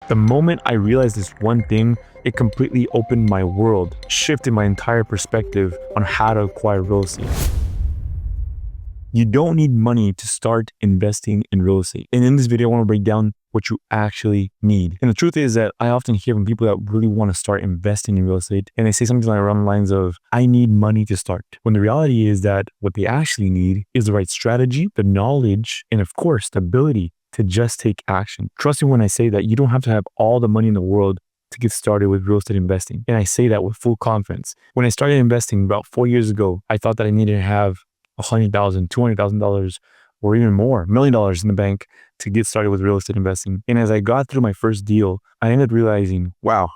The moment I realized this one thing, it completely opened my world, shifted my entire perspective on how to acquire real estate. You don't need money to start investing in real estate. And in this video, I want to break down what you actually need. And the truth is that I often hear from people that really want to start investing in real estate, and they say something like around the lines of, I need money to start. When the reality is that what they actually need is the right strategy, the knowledge, and of course, the ability to just take action. Trust me when I say that you don't have to have all the money in the world to get started with real estate investing. And I say that with full confidence. When I started investing about 4 years ago, I thought that I needed to have $100,000, $200,000, or even more, $1 million in the bank to get started with real estate investing. And as I got through my first deal, I ended up realizing, wow,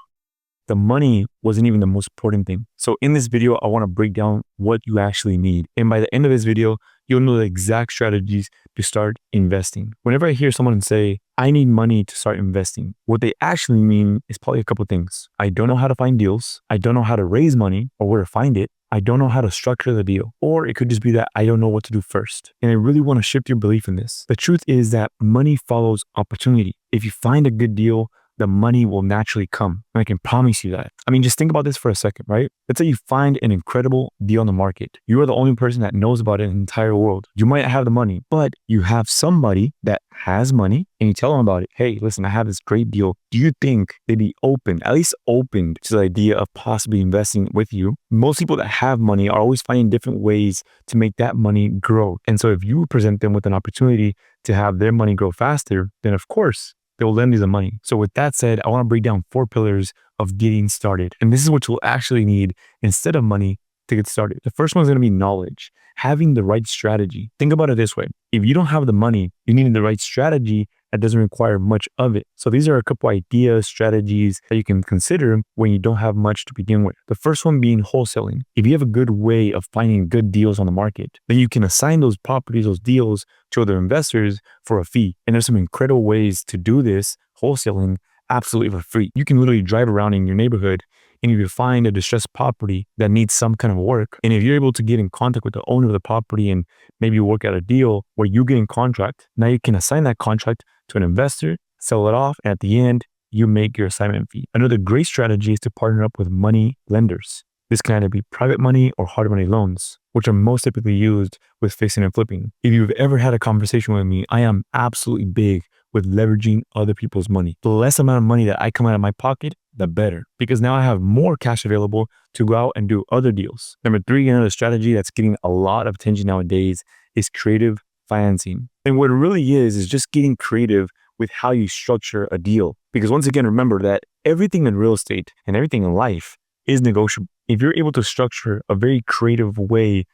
the money wasn't even the most important thing. So in this video, I want to break down what you actually need. And by the end of this video, you'll know the exact strategies to start investing. Whenever I hear someone say, I need money to start investing, what they actually mean is probably a couple of things. I don't know how to find deals. I don't know how to raise money or where to find it. I don't know how to structure the deal. Or it could just be that I don't know what to do first. And I really want to shift your belief in this. The truth is that money follows opportunity. If you find a good deal, the money will naturally come. And I can promise you that. I mean, just think about this for a second, right? Let's say you find an incredible deal on the market. You are the only person that knows about it in the entire world. You might have the money, but you have somebody that has money and you tell them about it. Hey, listen, I have this great deal. Do you think they'd be at least open to the idea of possibly investing with you? Most people that have money are always finding different ways to make that money grow. And so if you present them with an opportunity to have their money grow faster, then of course, they'll lend you the money. So with that said, I want to break down 4 pillars of getting started. And this is what you'll actually need instead of money to get started. The first one is going to be knowledge, having the right strategy. Think about it this way. If you don't have the money, you need the right strategy that doesn't require much of it. So these are a couple ideas, strategies that you can consider when you don't have much to begin with. The first one being wholesaling. If you have a good way of finding good deals on the market, then you can assign those properties, those deals to other investors for a fee. And there's some incredible ways to do this wholesaling absolutely for free. You can literally drive around in your neighborhood, and if you find a distressed property that needs some kind of work, and if you're able to get in contact with the owner of the property and maybe work out a deal where you get in contract, now you can assign that contract to an investor, sell it off, and at the end, you make your assignment fee. Another great strategy is to partner up with money lenders. This can either be private money or hard money loans, which are most typically used with fixing and flipping. If you've ever had a conversation with me, I am absolutely big with leveraging other people's money. The less amount of money that I come out of my pocket, the better, because now I have more cash available to go out and do other deals. Number 3, another strategy that's getting a lot of attention nowadays is creative financing. And what it really is just getting creative with how you structure a deal. Because once again, remember that everything in real estate and everything in life is negotiable. If you're able to structure a very creative way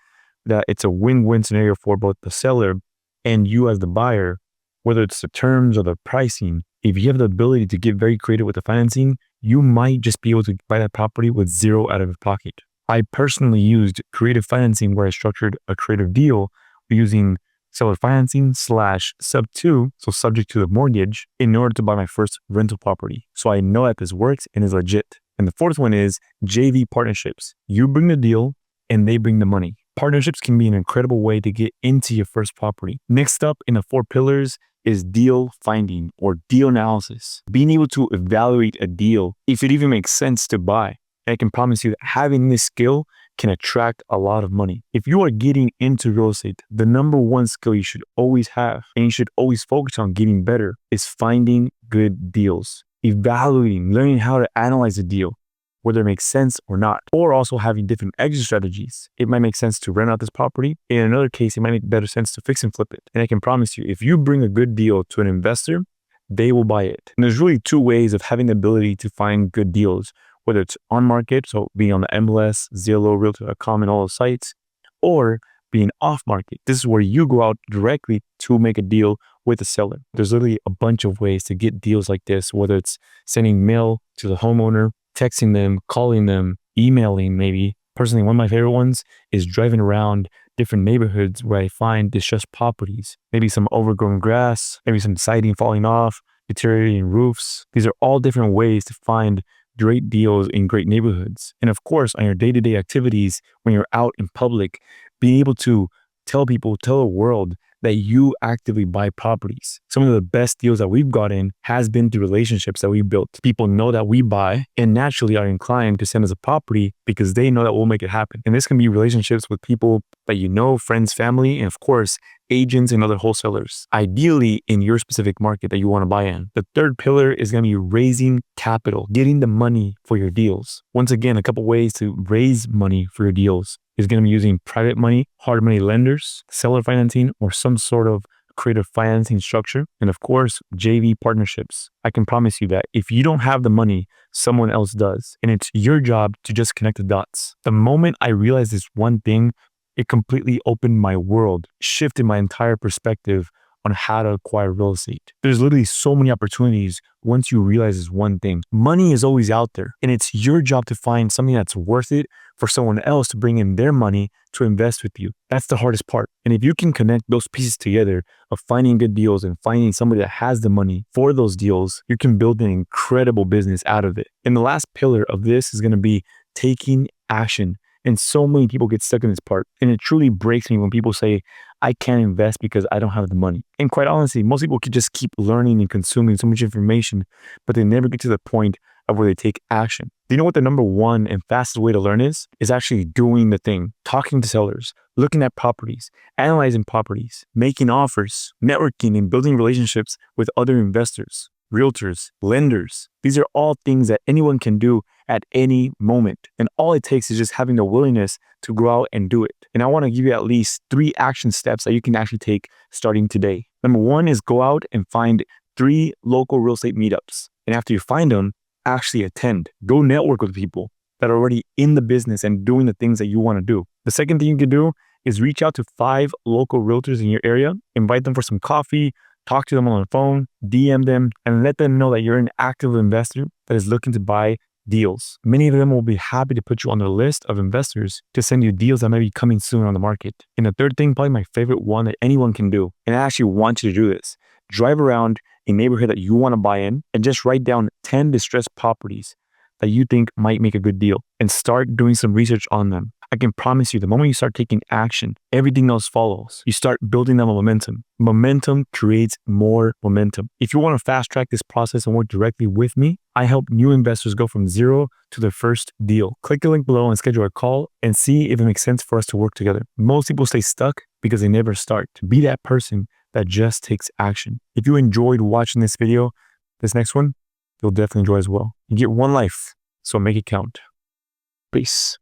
that it's a win-win scenario for both the seller and you as the buyer, whether it's the terms or the pricing, if you have the ability to get very creative with the financing, you might just be able to buy that property with zero out of your pocket. I personally used creative financing where I structured a creative deal using seller financing / sub-2, so subject to the mortgage, in order to buy my first rental property. So I know that this works and is legit. And the fourth one is JV partnerships. You bring the deal and they bring the money. Partnerships can be an incredible way to get into your first property. Next up in the 4 pillars is deal finding or deal analysis. Being able to evaluate a deal, if it even makes sense to buy. And I can promise you that having this skill can attract a lot of money. If you are getting into real estate, the number 1 skill you should always have, and you should always focus on getting better, is finding good deals. Evaluating, learning how to analyze a deal, whether it makes sense or not, or also having different exit strategies. It might make sense to rent out this property. In another case, it might make better sense to fix and flip it. And I can promise you, if you bring a good deal to an investor, they will buy it. And there's really 2 ways of having the ability to find good deals, whether it's on market, so being on the MLS, Zillow, realtor.com, and all those sites, or being off market. This is where you go out directly to make a deal with the seller. There's literally a bunch of ways to get deals like this, whether it's sending mail to the homeowner, texting them, calling them, emailing maybe. Personally, one of my favorite ones is driving around different neighborhoods where I find distressed properties. Maybe some overgrown grass, maybe some siding falling off, deteriorating roofs. These are all different ways to find great deals in great neighborhoods. And of course, on your day-to-day activities, when you're out in public, being able to tell people, tell the world that you actively buy properties. Some of the best deals that we've gotten has been through relationships that we built. People know that we buy and naturally are inclined to send us a property because they know that we'll make it happen. And this can be relationships with people that you know, friends, family, and of course, agents and other wholesalers, ideally in your specific market that you want to buy in. The third pillar is going to be raising capital, getting the money for your deals. Once again, a couple ways to raise money for your deals is going to be using private money, hard money lenders, seller financing, or some sort of creative financing structure. And of course, JV partnerships. I can promise you that if you don't have the money, someone else does. And it's your job to just connect the dots. The moment I realized this one thing, it completely opened my world, shifted my entire perspective on how to acquire real estate. There's literally so many opportunities once you realize this one thing. Money is always out there, and it's your job to find something that's worth it for someone else to bring in their money to invest with you. That's the hardest part. And if you can connect those pieces together of finding good deals and finding somebody that has the money for those deals, you can build an incredible business out of it. And the last pillar of this is going to be taking action. And so many people get stuck in this part. And it truly breaks me when people say, I can't invest because I don't have the money. And quite honestly, most people could just keep learning and consuming so much information, but they never get to the point of where they take action. Do you know what the number one and fastest way to learn is? Is actually doing the thing, talking to sellers, looking at properties, analyzing properties, making offers, networking, and building relationships with other investors, realtors, lenders. These are all things that anyone can do at any moment. And all it takes is just having the willingness to go out and do it. And I want to give you at least 3 action steps that you can actually take starting today. Number 1 is go out and find 3 local real estate meetups. And after you find them, actually attend. Go network with people that are already in the business and doing the things that you want to do. The second thing you can do is reach out to 5 local realtors in your area, invite them for some coffee, talk to them on the phone, DM them, and let them know that you're an active investor that is looking to buy deals. Many of them will be happy to put you on their list of investors to send you deals that may be coming soon on the market. And the third thing, probably my favorite one that anyone can do, and I actually want you to do this, drive around a neighborhood that you want to buy in and just write down 10 distressed properties that you think might make a good deal and start doing some research on them. I can promise you, the moment you start taking action, everything else follows. You start building that momentum. Momentum creates more momentum. If you want to fast track this process and work directly with me, I help new investors go from zero to their first deal. Click the link below and schedule a call and see if it makes sense for us to work together. Most people stay stuck because they never start. Be that person that just takes action. If you enjoyed watching this video, this next one, you'll definitely enjoy as well. You get one life, so make it count. Peace.